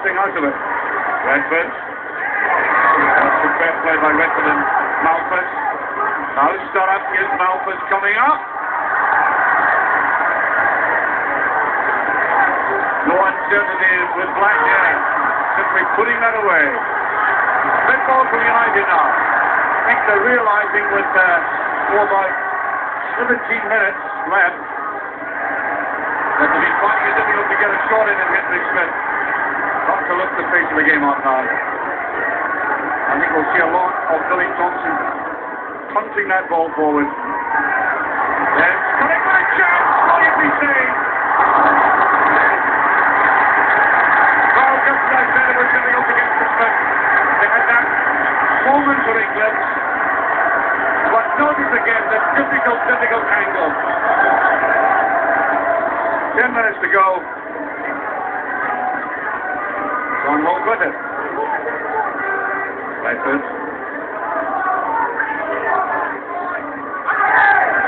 thing out of it. Redford. That's the best play by Redford and Malphus. Now Sturrock, here's Malphus coming up. No uncertainty with Black here. Simply putting that away. Red ball from United now. I think they're realizing with about 17 minutes left that they'll be finding it difficult to get a shot in Henry Smith. Not to lift the pace of the game up now. I think we'll see a lot of Billy Thompson punting that ball forward. Then cutting for a chance, brilliantly saved. Well, just as I said, it was difficult to get to Smith. They had that momentary glimpse. But notice again the difficult angle. 10 minutes to go. John Holt with it. Redford.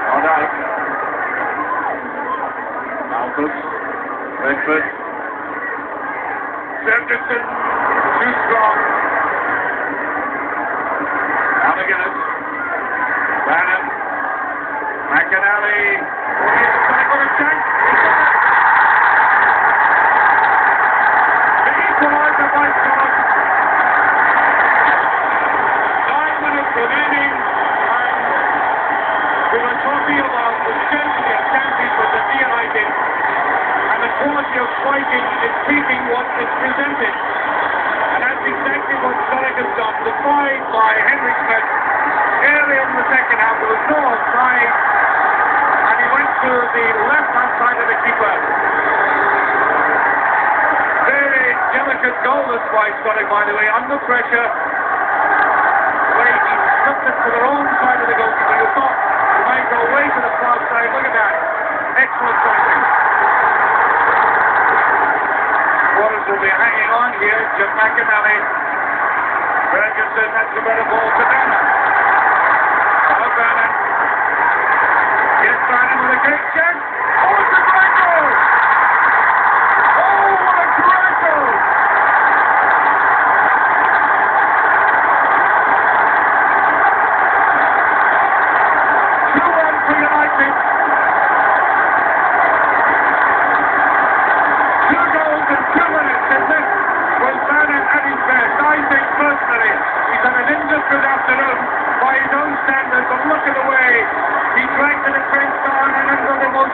Not out. Malphus. Redford. Jefferson. Too strong. Alliganis. Branham. McAnally. He's trying for a chance. The equalizer by Scott. 9 minutes remaining. And we were talking about the strength and chanting for the United. And the quality of striking is keeping what is presented. And that's exactly what Sturrock has done. Defied by Henry Smith. Earlier in the second half, there was no offside, and he went to the left-hand side of the keeper. Very delicate goal this by Sturrock, by the way, under pressure. Where he flipped it to the wrong side of the goalkeeper. You thought he might go away to the far side. Look at that. Excellent striking. Waters will be hanging on here. Jim McAnally. Ferguson, that's a better ball to Bannon. Bannon. Here's Bannon with a great chance. Oh, it's a great goal! Oh, what a great goal! 2-1 for United. 2 goals in 2 minutes, and this was Bannon at his best. I think personally, he's had an indifferent afternoon by his own standards, but look at the way he dragged the defence down and under the most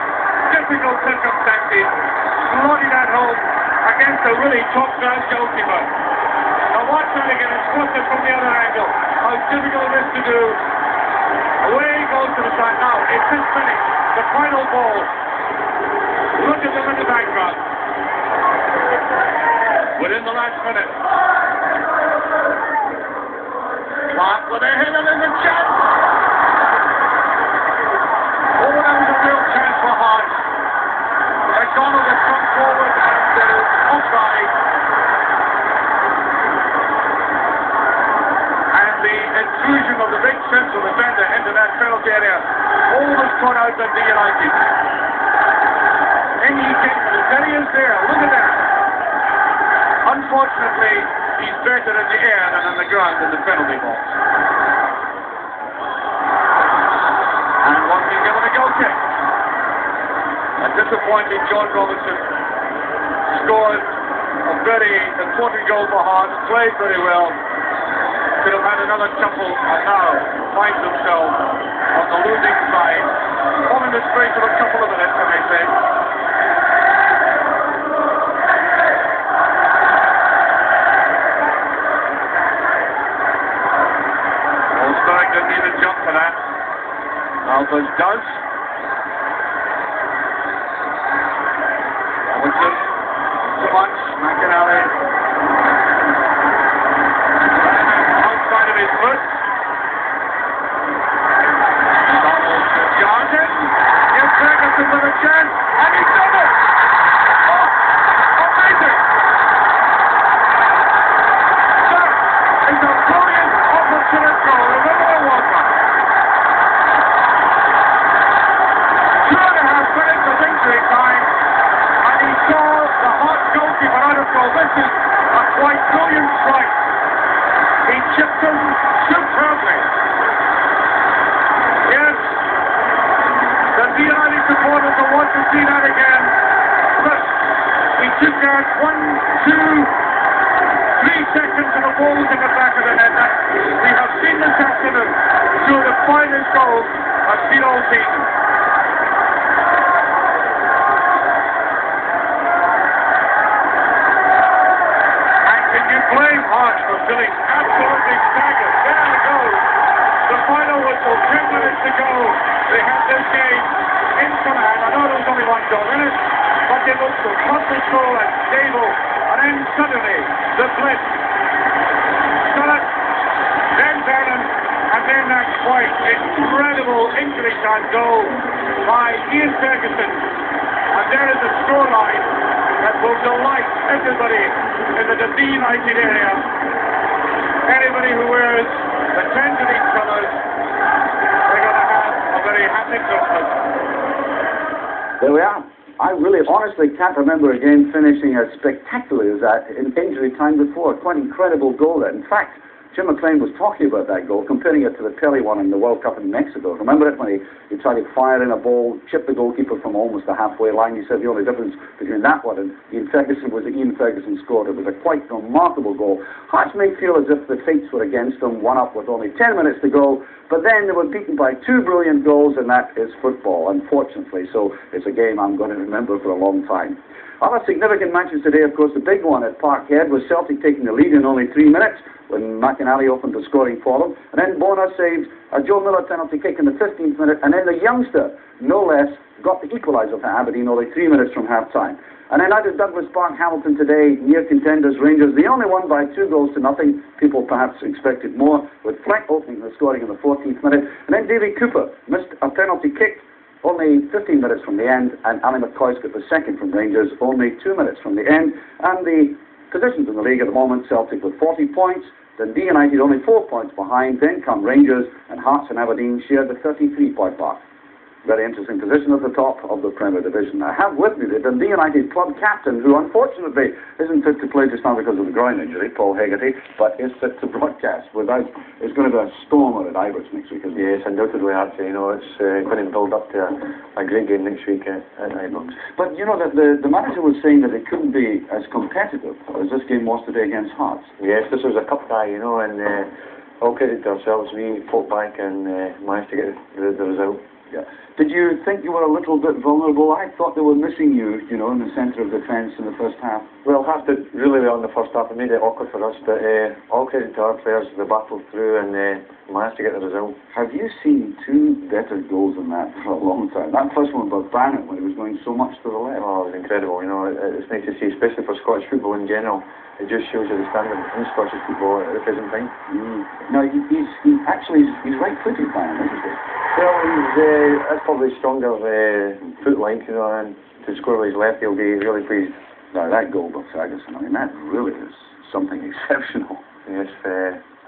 difficult circumstances, slotted that home against a really top-class goalkeeper. Now watch that again and spot it from the other angle. How difficult it is to do. Away he goes to the side. Now, it's his finish, the final ball. Look at them in the background. Within the last minute. Clark with a hit and there's a chance. Oh, that was a real chance for Hart. McDonald has come forward and offside. And the intrusion of the big central defender into that penalty area almost caught out at the United. And he came, there he is there. Look at that. Unfortunately, he's better in the air than on the ground in the penalty box. And one can give it a goal kick. A disappointing John Robinson scored a very important goal for Hart, played very well. Could have had another couple and now finds himself on the losing side. All in the space of a couple of minutes, I may say. Didn't even jump for that. Malphus does. Robinson. So much. McAnally. Outside of his foot. Johnson. Gives Ferguson with a chance. And he's done it! Oh! Amazing! That is a brilliant opportunity goal. Remember the World Cup. them superbly. Yes, the Dundee United supporters will want to see that again. But he took out 1, 2, 3 seconds and the ball was in the back of the net. That we have seen this afternoon through the finest goal I've seen all season. And can you blame Hart for feeling absolutely staggered? There it goes. The final whistle, 10 minutes to go. They have this game in some hand. I know there was only one goal in it, but they looked so comfortable and stable. And then suddenly, the blitz. Sutton, then Vernon, and then that quite incredible English on goal by Ian Ferguson. And there is a scoreline that will delight everybody in the Dundee United area. Anybody who wears the Tangerine colours, they're going to have a very happy Christmas. There we are. I really honestly can't remember a game finishing as spectacular as that in injury time before. Quite incredible goal there. In fact, Jim McLean was talking about that goal, comparing it to the Pelé one in the World Cup in Mexico. Remember it when he tried to fire in a ball, chip the goalkeeper from almost the halfway line? He said the only difference between that one and Ian Ferguson was that Ian Ferguson scored. It was a quite remarkable goal. Hearts may feel as if the fates were against them, one up with only 10 minutes to go, but then they were beaten by 2 brilliant goals, and that is football, unfortunately. So it's a game I'm going to remember for a long time. Other significant matches today, of course, the big one at Parkhead was Celtic taking the lead in only 3 minutes when McInally opened the scoring for them. And then Bonner saved a Joe Miller penalty kick in the 15th minute, and then the youngster, no less, got the equaliser for Aberdeen only 3 minutes from half-time. And then out at Douglas Park, Hamilton today, near contenders Rangers, the only one by 2 goals to nothing. People perhaps expected more, with Fleck opening the scoring in the 14th minute. And then Davy Cooper missed a penalty kick only 15 minutes from the end, and Ali McCoy's got the second from Rangers, only 2 minutes from the end. And the positions in the league at the moment, Celtic with 40 points, Dundee United only 4 points behind, then come Rangers, and Hearts and Aberdeen share the 33-point mark. Very interesting position at the top of the Premier Division. I have with me the Dundee United club captain, who unfortunately isn't fit to play just now because of the groin injury, Paul Hegarty, but is fit to broadcast. Without, it's going to be a stormer at Ibrox next week, isn't it? Yes, undoubtedly, actually. You know, it's going to build up to a great game next week at Ibrox. But you know that the manager was saying that it couldn't be as competitive as this game was today against Hearts. Yes, this was a cup tie, you know, and all credit to ourselves. We fought back and managed to get the result. Yeah. Did you think you were a little bit vulnerable? I thought they were missing you, you know, in the centre of defence in the first half. Well, Hearts did really well in the first half. It made it awkward for us, but all credit to our players. They battled through and managed to get the result. Have you seen 2 better goals than that for a long time? That first one by Barnett when he was going so much to the left. Oh, it was incredible. You know, it's nice to see, especially for Scottish football in general. It just shows you the standard in Scottish football at the present time. No, he's right-footed, Barnett, isn't he? Well, that's probably stronger foot length, you know, and to score with his left, he'll be really pleased. Now, that goal by Ferguson, I mean, that really is something exceptional. Yes,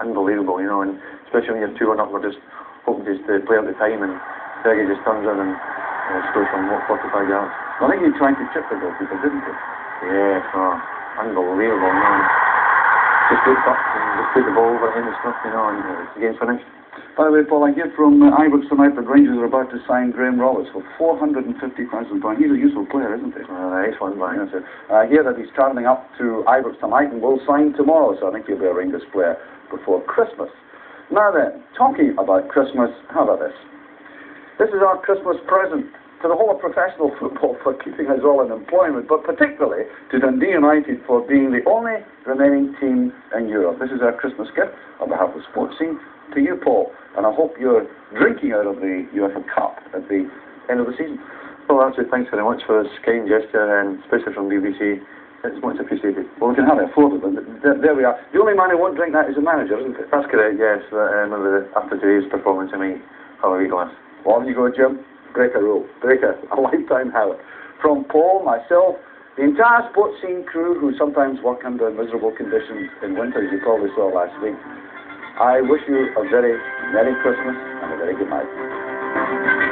unbelievable, you know, and especially when you're 2-1 up, we're just hoping just to play at the time, and Fergie just turns in and scores from 45 yards. I think he tried to chip the goalkeeper, didn't he? Yeah, unbelievable, you know. Just looked up and just put the ball over him and stuff, you know, and the game's finished. By the way, Paul, I hear from Ibrox tonight that Rangers are about to sign Graham Rollis for £450,000. He's a useful player, isn't he? Excellent, man. Yes, I hear that he's travelling up to Ibrox tonight and will sign tomorrow, so I think he'll be a Rangers player before Christmas. Now then, talking about Christmas, how about this? This is our Christmas present to the whole of professional football for keeping us all in employment, but particularly to Dundee United for being the only remaining team in Europe. This is our Christmas gift on behalf of Sports Scene to you, Paul, and I hope you're drinking out of the UEFA Cup at the end of the season. Well, actually, thanks very much for this kind gesture, and especially from BBC. It's much appreciated. Well, we can hardly afford it, but there we are. The only man who won't drink that is the manager, isn't it? That's correct, yes. Maybe after today's performance, I might have a wee glass. Well, on you go, Jim. Break a rule. Break a lifetime habit. From Paul, myself, the entire Sports Scene crew, who sometimes work under miserable conditions in winter, as you probably saw last week, I wish you a very Merry Christmas and a very good night.